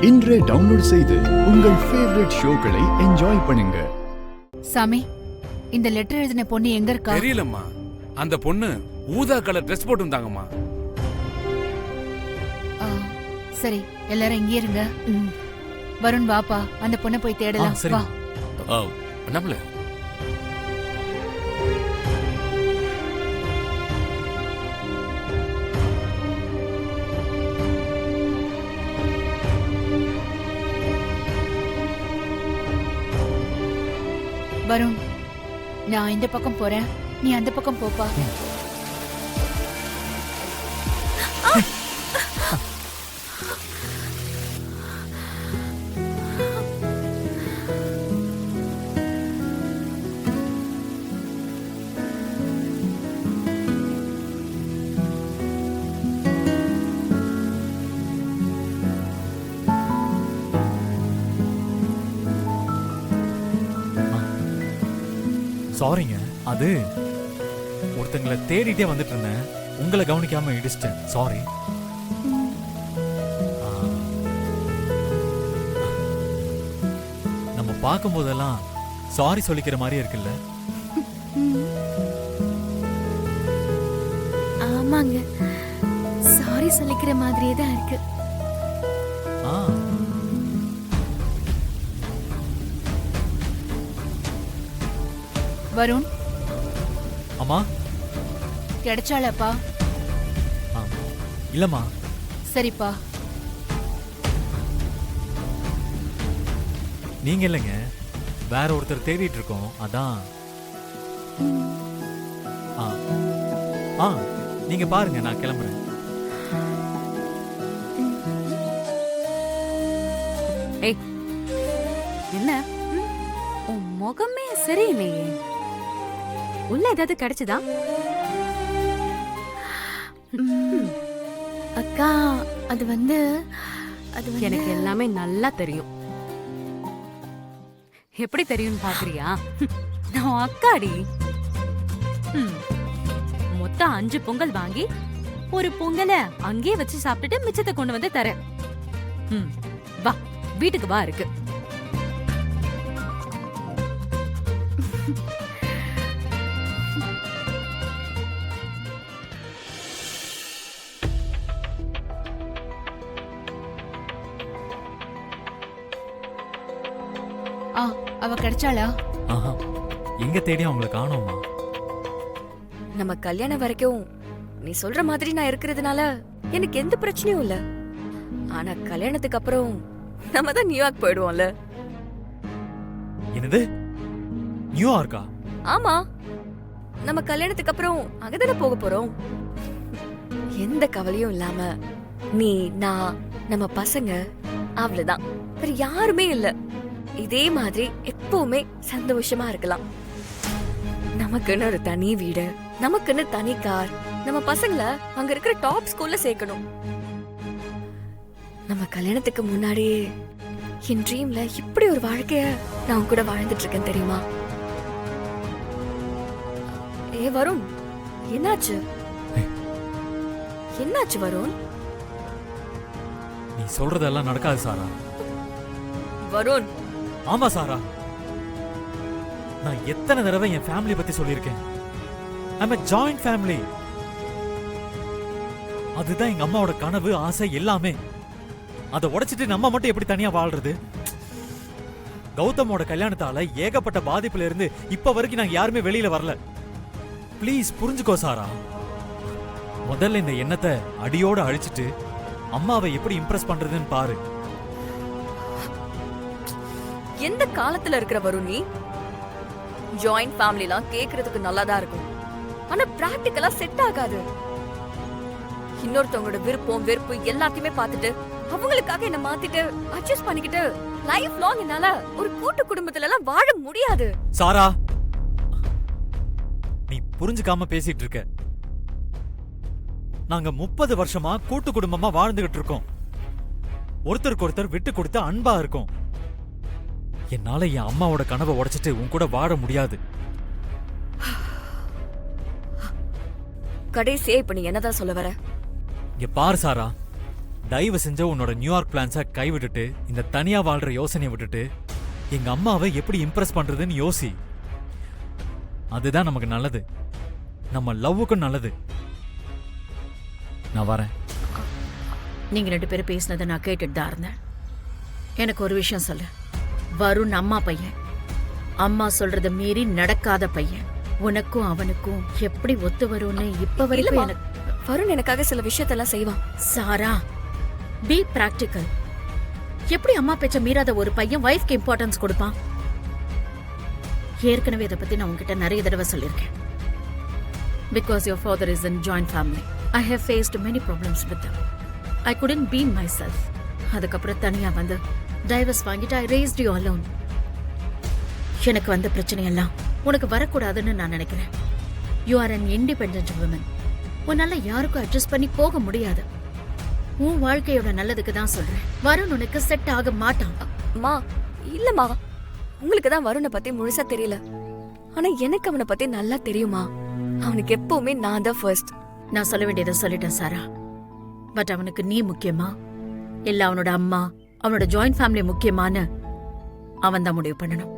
இன்றே டவுன்லோட் செய்து உங்கள் ஃபேவரட் ஷோக்களை என்ஜாய் பண்ணுங்க. சாமி, இந்த லெட்டர் எழுதின பொண்ணு எங்க இருக்கா? தெரியலம்மா. அந்த பொண்ணு ஊதா கலர் ட்ரெஸ் போட்டு இருந்தாங்கம்மா. சரி, எல்லாரும் இங்கே இருங்க. வருண் வாப்பா, அந்த பொண்ணை போய் தேடலாம். வா. நம்மள வருண், நான் இந்த பக்கம் போறேன், நீ அந்த பக்கம் போப்பா. சாரிங்க, அது ஒருத்தங்களை தேடிட்டே வந்துட்டு இருந்தேன், உங்களை கவனிக்காம இடிச்சிட்டேன். சாரி. நம்ம பார்க்கும் போதெல்லாம் சாரி சொல்லிக்கிற மாதிரி இருக்குல்ல? ஆமாங்க, சாரி சொல்லிக்கிற மாதிரியே தான் இருக்கு. வருண், அம்மா கிடைச்சாலப்பா? இல்லம்மா. சரிப்பா. நீங்க இல்லைங்க, வேற ஒருத்தர் தேடிட்டு இருக்கோம், அதான். நீங்க பாருங்க, நான் கிளம்புறேன். என்ன உன் முகமே சரியில்லையே, உள்ள ஏதாவது கிடைச்சதா? அக்கா, அது வந்து எனக்கு எல்லாமே நல்லா தெரியும். எப்படி தெரியும் பாக்குறியா? நான் அக்காடி. மொத்தம் 5 பொங்கல் வாங்கி ஒரு பொங்கலை அங்கேயே வச்சு சாப்பிட்டுட்டு மிச்சத்தை கொண்டு வந்து தரேன். வா, வீட்டுக்கு வா. இருக்கு அவ கிடைச்சாளா? எங்க தேடி அவங்களை காணோமா? நம்ம கல்யாணம் வரைக்கும் நீ சொல்ற மாதிரி நான் இருக்கிறதுனால எனக்கு எந்த பிரச்சனையும் இல்ல. ஆனா கல்யாணத்துக்கு அப்புறம் நம்ம தான் நியூயார்க் போயிடுவோம்ல. என்னது, நியூயார்க்கா? ஆமா, நம்ம கல்யாணத்துக்கு அப்புறம் அங்கதானே போக போறோம். எந்த கவலையும் இல்லாம நீ, நான், நம்ம பசங்க, அவ்வளவுதான். வேற யாருமே இல்ல. இதே மாதிரி எப்பவுமே சந்தோஷமா இருக்கலாம். நமக்குன்னு ஒரு தனி வீடு, நமக்குன்னு தனி கார், நம்ம பசங்கள அங்க இருக்கிற டாப் ஸ்கூல்ல சேர்க்கணும். நம்ம கல்யாணத்துக்கு முன்னாடியே என் ட்ரீம்ல இப்படி ஒரு வாழ்க்கைய நான் கூட வாழ்ந்துட்டு இருக்கேன், தெரியுமா? ஏ வருண், என்னாச்சு? என்னாச்சு வருண்? நீ சொல்றதெல்லாம் நடக்காது சாரா. வருண். ஆமா சாரா, நான் எத்தனை தடவை என் ஃபேமிலி பத்தி சொல்லியிருக்கேன். I'm a joint family. அதுதான் எங்க அம்மாவோட கனவு, ஆசை எல்லாமே. அதை உடைச்சிட்டு நம்ம மட்டும் எப்படி தனியா வாழ்றது? கௌதமோட கல்யாணத்தால ஏகப்பட்ட பாதிப்புல இருந்து இப்ப வரைக்கும் நாங்க யாருமே வெளியில வரல. ப்ளீஸ் புரிஞ்சுக்கோ சாரா. முதல்ல இந்த எண்ணத்தை அடியோட அழிச்சிட்டு அம்மாவை எப்படி இம்ப்ரெஸ் பண்றதுன்னு பாரு. எந்த காலத்துல இருக்கிற வருண் நீ? ஜாயிண்ட் ஃபேமிலிலாம் கேக்குறதுக்கு நல்லாதான் இருக்கும், ஆனா பிராக்டிகலா செட் ஆகாது. இன்னொருத்தவங்களோட விருப்பம் வெறுப்பு எல்லாத்தையுமே பார்த்துட்டு அவங்களுக்காக என்ன மாத்திட்டு அட்ஜஸ்ட் பண்ணிக்கிட்டு லைஃப் லாங் என்னால ஒரு கூட்டு குடும்பத்துல எல்லாம் வாழ முடியாது. சாரா, நீ புரிஞ்சுக்காம பேசிட்டு இருக்க. நாங்க 30 வருஷமா கூட்டு குடும்பமா வாழ்ந்துகிட்டு இருக்கோம். ஒருத்தருக்கு ஒருத்தர் விட்டு கொடுத்து அன்பா இருக்கும். என்னால என் அம்மாவோட கனவை உடைச்சிட்டு உன் கூட வாழ முடியாது. கடைசியே இப்ப நீ என்னதான் சொல்ல வர? இங்க பாரு சாரா, தயவு செஞ்ச உன்னோட நியூயார்க் பிளான்ஸை கைவிட்டுட்டு இந்த தனியா வாழ்ற யோசனையை விட்டுட்டு எங்க அம்மாவை எப்படி இம்ப்ரெஸ் பண்றதுன்னு யோசி. அதுதான் நமக்கு நல்லது, நம்ம லவ்வுக்கும் நல்லது. நான் வரேன். நீங்க 2 பேரும் பேசினதை நான் கேட்டுட்டு தான் இருந்தேன். எனக்கு ஒரு விஷயம் சொல்லு. வருண் அம்மா பையன், அம்மா சொல்றத மீறி நடக்காத பையன். உனக்கும் அவனுக்கும் எப்படி ஒத்து வரும்னு இப்ப வரைக்கும் இல்லம்மா, எனக்கு வருண் எனக்காக சில விஷயத்தெல்லாம் செய்வான். சாரா, பி பிராக்டிக்கல். எப்படி அம்மா பேச்ச மீறாத ஒரு பையன் வைஃப்க்கு இம்பார்ட்டன்ஸ் கொடுப்பான்? ஏற்கனவே இதை பத்தி நான் உங்ககிட்ட நிறைய தடவை சொல்லியிருக்கேன். Because your father is in joint family, I have faced many problems with them. I couldn't be myself. அதுக்கப்புறம் தனியா வந்து டைவர்ஸ் வாங்கிட்டு I raised you alone. எனக்கு வந்த பிரச்சனையெல்லாம் உனக்கு வரக்கூடாதுன்னு நான் நினைக்கிறேன். You are an independent woman. உன்னால யாருக்கும் அட்ஜஸ்ட் பண்ணி போக முடியாது. உன் வாழ்க்கையோட நல்லதுக்கு தான் சொல்றேன். வருண் உனக்கு செட் ஆக மாட்டான். அம்மா இல்லம்மா, உங்களுக்கு தான் வருணை பத்தி முழுசா தெரியல. ஆனா எனக்கு அவனை பத்தி நல்லா தெரியுமா. அவனுக்கு எப்பவுமே நான் தான் ஃபர்ஸ்ட். நான் சொல்ல வேண்டியதை சொல்லிட்டேன் சாரா. பட் அவனுக்கு நீ முக்கியமா இல்ல அவனோட அம்மா, அவனோட ஜாயிண்ட் ஃபேமிலி முக்கியமான்னு அவன் தான் முடிவு பண்ணணும்.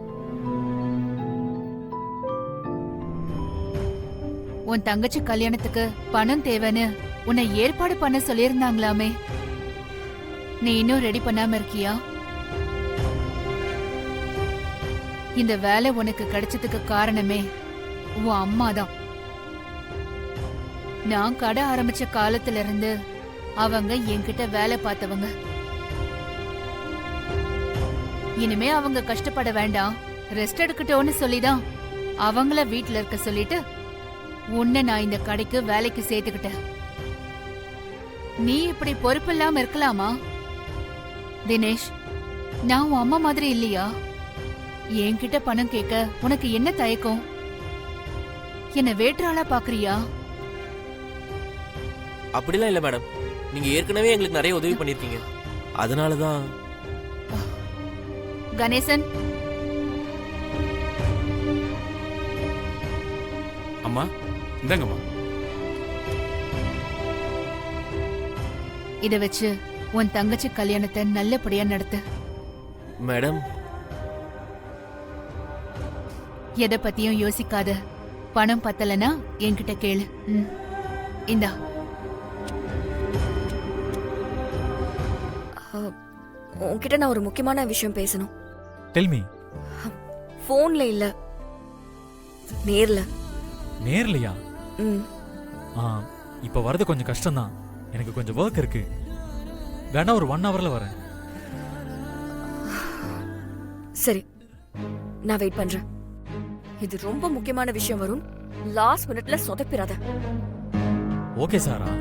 உன் தங்கச்சி கல்யாணத்துக்கு பணம் தேவைன்னு உன்னை ஏற்பாடு பண்ண சொல்லியிருந்தாங்களாமே, நீ இன்னும் ரெடி பண்ணாம இருக்கியா? இந்த வேலை உனக்கு கிடைச்சதுக்கு காரணமே உன் அம்மாதான். நான் கடை ஆரம்பிச்ச காலத்துல இருந்து அவங்க என்கிட்ட வேலை பார்த்தவங்க. இனிமே அவங்க கஷ்டப்பட வேண்டாம், ரெஸ்ட் எடுக்கட்டோன்னு சொல்லிதான் அவங்கள வீட்டுல இருக்க சொல்லிட்டு உன்னை நான் இந்த கடைக்கு வேலைக்கு சேர்த்துக்கிட்டேன். நீ இப்படி பொறுப்பில்லாம இருக்கலாமா? தினேஷ், நான் உன் அம்மா மாதிரி இல்லையா? என்கிட்ட பணம் கேட்க உனக்கு என்ன தயக்கம்? என்ன வேற்றாளா பாக்குறியா? அப்படிலாம் இல்ல மேடம், நீங்க ஏற்கனவே எங்களுக்கு நிறைய உதவி பண்ணிருக்கீங்க, அதனாலதான். கணேசன், அம்மா இந்தாங்கம்மா. இத வச்சு உன் தங்கச்சி கல்யாணத்தை நல்லபடியா நடத்து. மேடம், எதை பத்தியும் யோசிக்காத. பணம் பத்தலனா என்கிட்ட கேளு. இந்தா. உன்கிட்ட நான் ஒரு முக்கியமான விஷயம் பேசணும். Tell me. போன்ல இல்ல, நேர்ல. நேர்லையா? ம். இப்ப வரது கொஞ்சம் கஷ்டம்தான், எனக்கு கொஞ்சம் ஒர்க் இருக்கு. வேணா ஒரு 1 hourல வரேன். சரி, நான் வெயிட் பண்றேன். இது ரொம்ப முக்கியமான விஷயம். வரும் லாஸ்ட் மினிட்ல சொதப்பிராத. ஓகே சாரா.